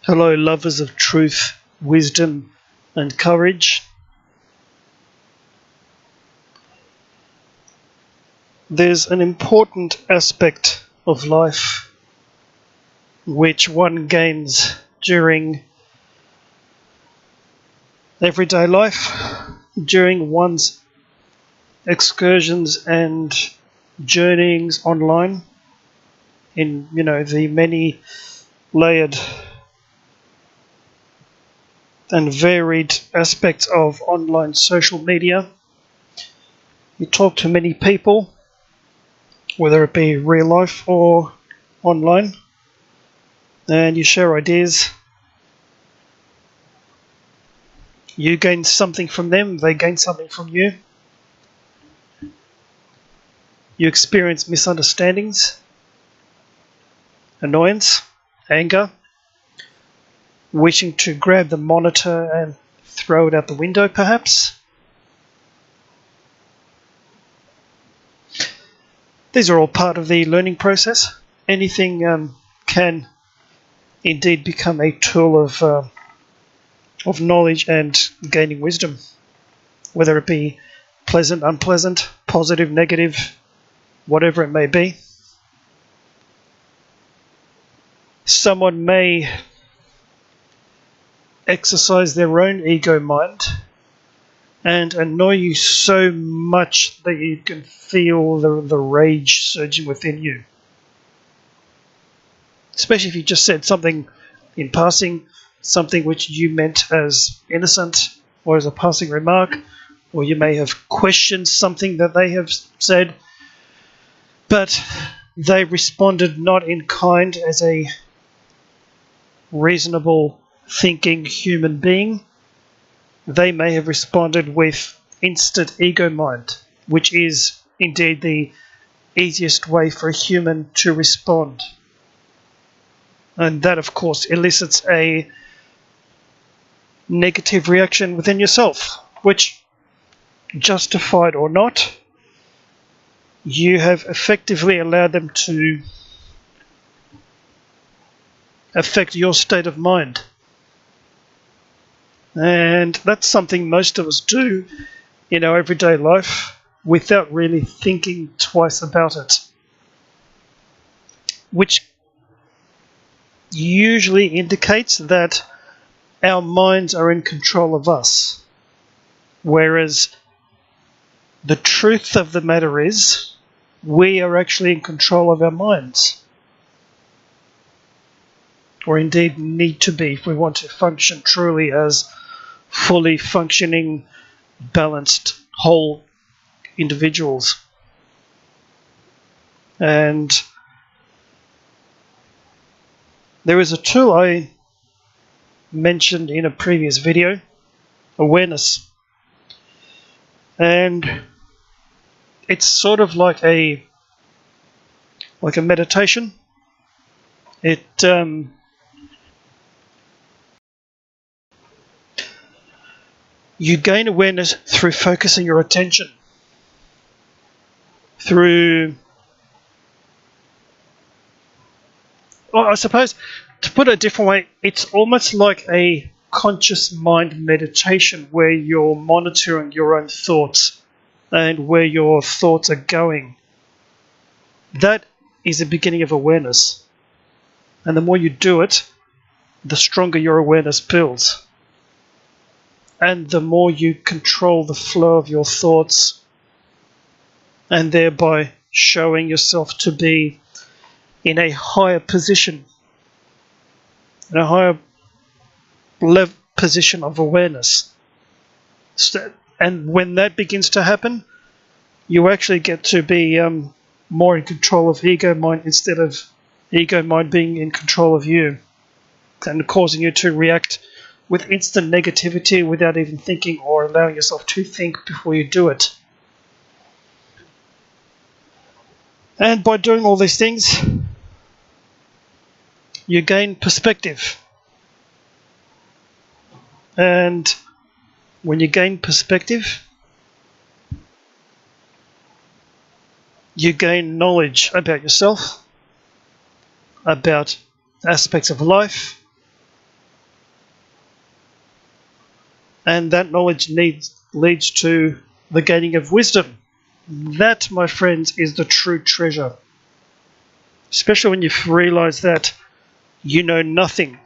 Hello, lovers of truth, wisdom, and courage. There's an important aspect of life which one gains during everyday life, during one's excursions and journeyings online in, the many layered and varied aspects of online social media. You talk to many people, whether it be real life or online, and you share ideas. You gain something from them, they gain something from you. You experience misunderstandings, annoyance, anger, wishing to grab the monitor and throw it out the window, perhaps. These are all part of the learning process. Anything can indeed become a tool of knowledge and gaining wisdom, whether it be pleasant, unpleasant, positive, negative, whatever it may be. Someone may exercise their own ego mind and annoy you so much that you can feel the rage surging within you. Especially if you just said something in passing, something which you meant as innocent or as a passing remark, or you may have questioned something that they have said, but they responded not in kind as a reasonable thinking human being. They may have responded with instant ego mind, which is indeed the easiest way for a human to respond. And that, of course, elicits a negative reaction within yourself, which, justified or not, you have effectively allowed them to affect your state of mind. And that's something most of us do in our everyday life without really thinking twice about it, which usually indicates that our minds are in control of us, whereas the truth of the matter is we are actually in control of our minds, or indeed need to be if we want to function truly as fully functioning, balanced, whole individuals. And there is a tool I mentioned in a previous video, awareness. And it's sort of like a meditation. You gain awareness through focusing your attention, through, well, I suppose, to put it a different way, it's almost like a conscious mind meditation where you're monitoring your own thoughts and where your thoughts are going. That is the beginning of awareness. And the more you do it, the stronger your awareness builds. And the more you control the flow of your thoughts, and thereby showing yourself to be in a higher position, in a higher position of awareness. And when that begins to happen, you actually get to be more in control of ego mind instead of ego mind being in control of you and causing you to react with instant negativity without even thinking or allowing yourself to think before you do it. And by doing all these things, you gain perspective. And when you gain perspective, you gain knowledge about yourself, about aspects of life, and that knowledge leads to the gaining of wisdom. That, my friends, is the true treasure. Especially when you realise that you know nothing.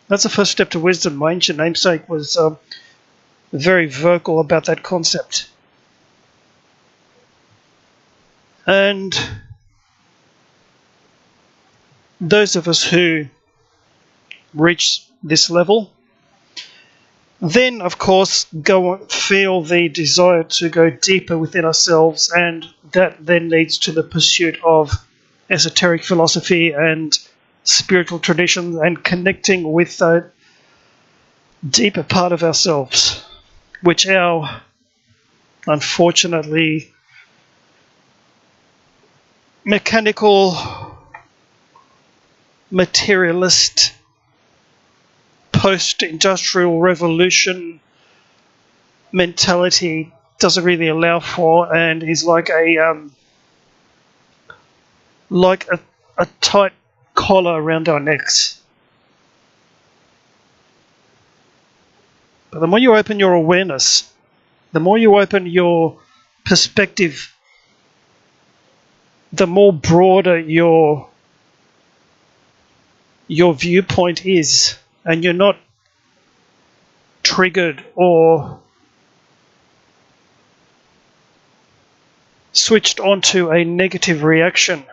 That's the first step to wisdom. My ancient namesake was very vocal about that concept. And those of us who reach this level then, of course, feel the desire to go deeper within ourselves, and that then leads to the pursuit of esoteric philosophy and spiritual traditions and connecting with a deeper part of ourselves, which our, unfortunately, mechanical, materialist, post-industrial revolution mentality doesn't really allow for, and is like a tight collar around our necks. But the more you open your awareness, the more you open your perspective, the more broader your viewpoint is, and you're not triggered or switched onto a negative reaction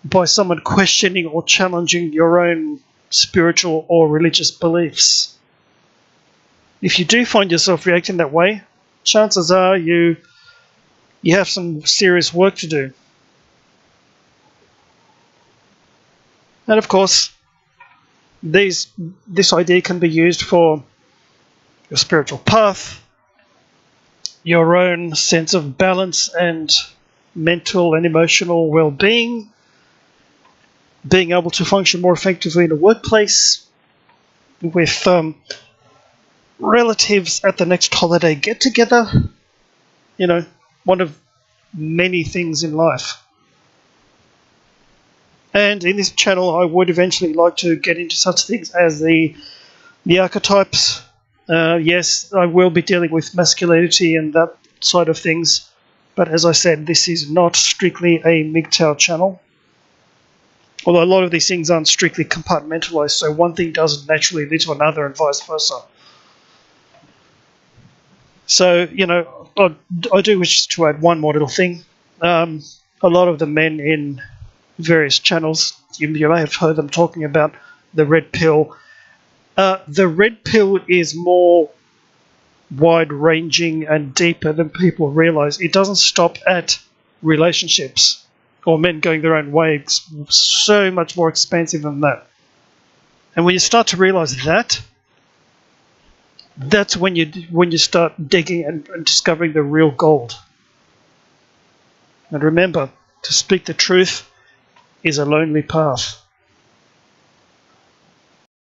by someone questioning or challenging your own spiritual or religious beliefs. If you do find yourself reacting that way, chances are you have some serious work to do. And of course, this idea can be used for your spiritual path, your own sense of balance and mental and emotional well-being, being able to function more effectively in a workplace, with relatives at the next holiday get-together, one of many things in life. And in this channel, I would eventually like to get into such things as the archetypes. Yes, I will be dealing with masculinity and that side of things, but as I said, this is not strictly a MGTOW channel. Although a lot of these things aren't strictly compartmentalized, so one thing doesn't naturally lead to another and vice versa. So, I do wish to add one more little thing. A lot of the men in various channels, you may have heard them talking about the red pill. The red pill is more wide-ranging and deeper than people realize. It doesn't stop at relationships or men going their own way. It's so much more expansive than that. And when you start to realize that, that's when you start digging and discovering the real gold. And remember, to speak the truth is a lonely path.